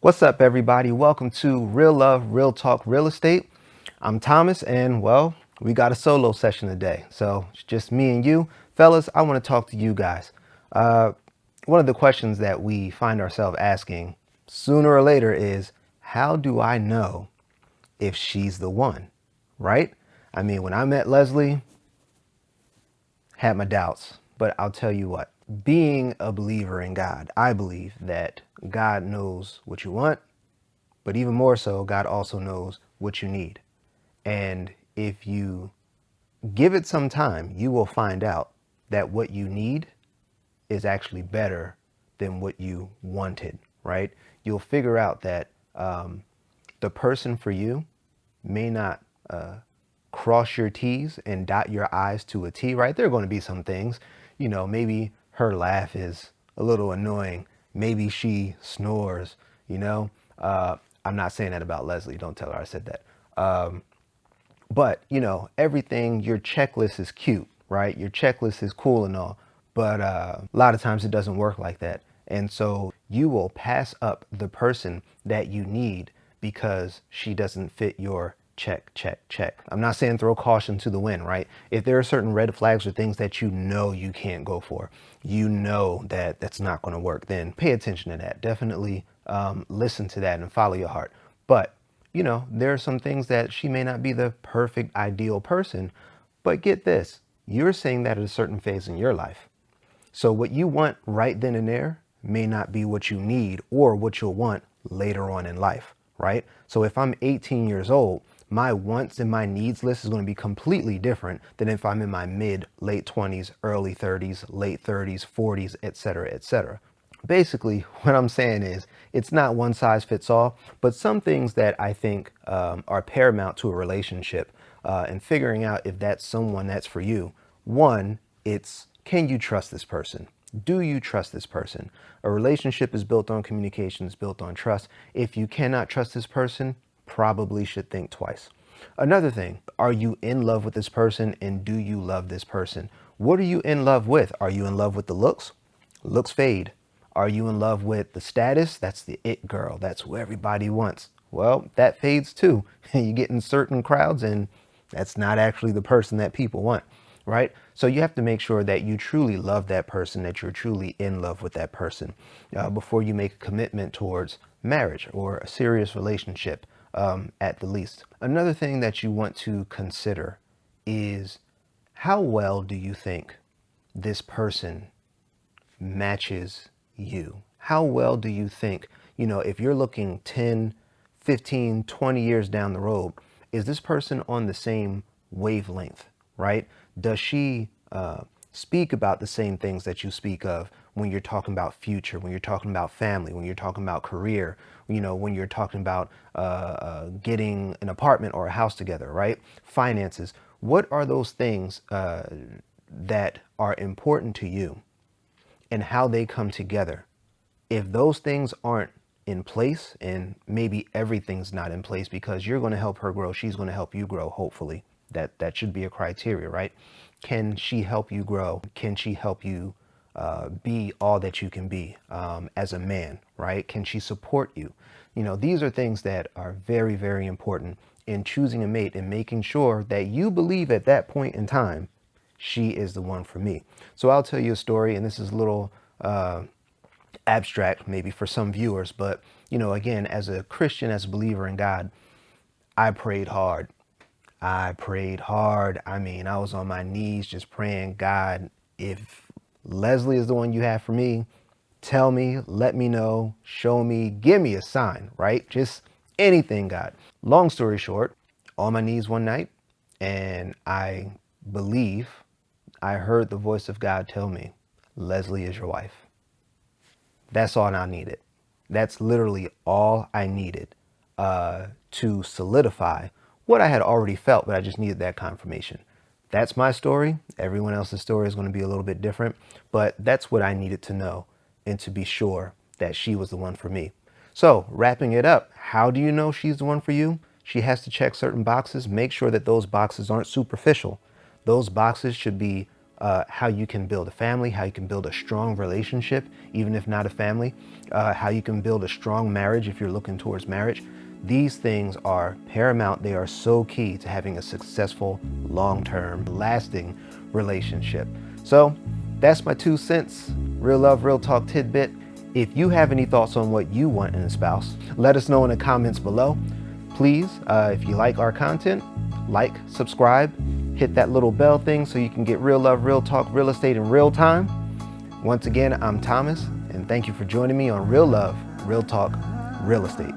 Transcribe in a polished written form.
What's up, everybody? Welcome to Real Love, Real Talk, Real Estate. I'm Thomas, and well, we got a solo session today. So it's just me and you. Fellas, I want to talk to you guys. Uh, One of the questions that we find ourselves asking sooner or later is, how do I know if she's the one? Right? I mean, when I met Leslie, had my doubts, but I'll tell you what, being a believer in God, I believe that God knows what you want, but even more so, God also knows what you need. And if you give it some time, you will find out that what you need is actually better than what you wanted, right? You'll figure out that the person for you may not cross your T's and dot your I's to a T, right? There are going to be some things, maybe her laugh is a little annoying. Maybe she snores, you know. I'm not saying that about Leslie. Don't tell her I said that. But, everything, your checklist is cute, right? Your checklist is cool and all. But a lot of times it doesn't work like that. And so you will pass up the person that you need because she doesn't fit your check, check, check. I'm not saying throw caution to the wind, right? If there are certain red flags or things that you know you can't go for, you know that that's not going to work, then pay attention to that. Definitely listen to that and follow your heart. But there are some things that she may not be the perfect, ideal person. But get this, you're saying that at a certain phase in your life. So what you want right then and there may not be what you need or what you'll want later on in life, right? So if I'm 18 years old, my wants and my needs list is going to be completely different than if I'm in my late 20s, early 30s, late 30s, 40s, etc., etc. Basically, what I'm saying is it's not one size fits all, but some things that I think are paramount to a relationship and figuring out if that's someone that's for you. One, it's, can you trust this person? Do you trust this person? A relationship is built on communication, is built on trust. If you cannot trust this person, probably should think twice. Another thing, are you in love with this person and do you love this person? What are you in love with? Are you in love with the looks? Looks fade. Are you in love with the status? That's the it girl. That's who everybody wants. Well, that fades too. You get in certain crowds and that's not actually the person that people want, right? So you have to make sure that you truly love that person, that you're truly in love with that person before you make a commitment towards marriage or a serious relationship at the least. Another thing that you want to consider is, how well do you think this person matches you? How well do you think, if you're looking 10, 15, 20 years down the road, is this person on the same wavelength, right? Does she speak about the same things that you speak of when you're talking about future, when you're talking about family, when you're talking about career, when you're talking about getting an apartment or a house together, right? Finances. What are those things that are important to you and how they come together? If those things aren't in place, and maybe everything's not in place because you're going to help her grow, she's going to help you grow, hopefully. That should be a criteria, right? Can she help you grow? Can she help you be all that you can be as a man, right? Can she support you? These are things that are very, very important in choosing a mate and making sure that you believe at that point in time, she is the one for me. So I'll tell you a story, and this is a little abstract maybe for some viewers, but again, as a Christian, as a believer in God, I prayed hard. I prayed hard. I mean, I was on my knees just praying, God, if Leslie is the one you have for me, tell me, let me know, show me, give me a sign, right? Just anything, God. Long story short, on my knees one night, and I believe I heard the voice of God tell me, Leslie is your wife. That's all I needed. That's literally all I needed to solidify what I had already felt, but I just needed that confirmation. That's my story. Everyone else's story is going to be a little bit different, but that's what I needed to know and to be sure that she was the one for me. So, wrapping it up, how do you know she's the one for you? She has to check certain boxes. Make sure that those boxes aren't superficial. Those boxes should be how you can build a family, how you can build a strong relationship, even if not a family, how you can build a strong marriage if you're looking towards marriage. These things are paramount. They are so key to having a successful, long-term, lasting relationship. So that's my 2 cents, real love, real talk tidbit. If you have any thoughts on what you want in a spouse, let us know in the comments below. Please, if you like our content, like, subscribe, hit that little bell thing so you can get real love, real talk, real estate in real time. Once again, I'm Thomas, and thank you for joining me on Real Love, Real Talk, Real Estate.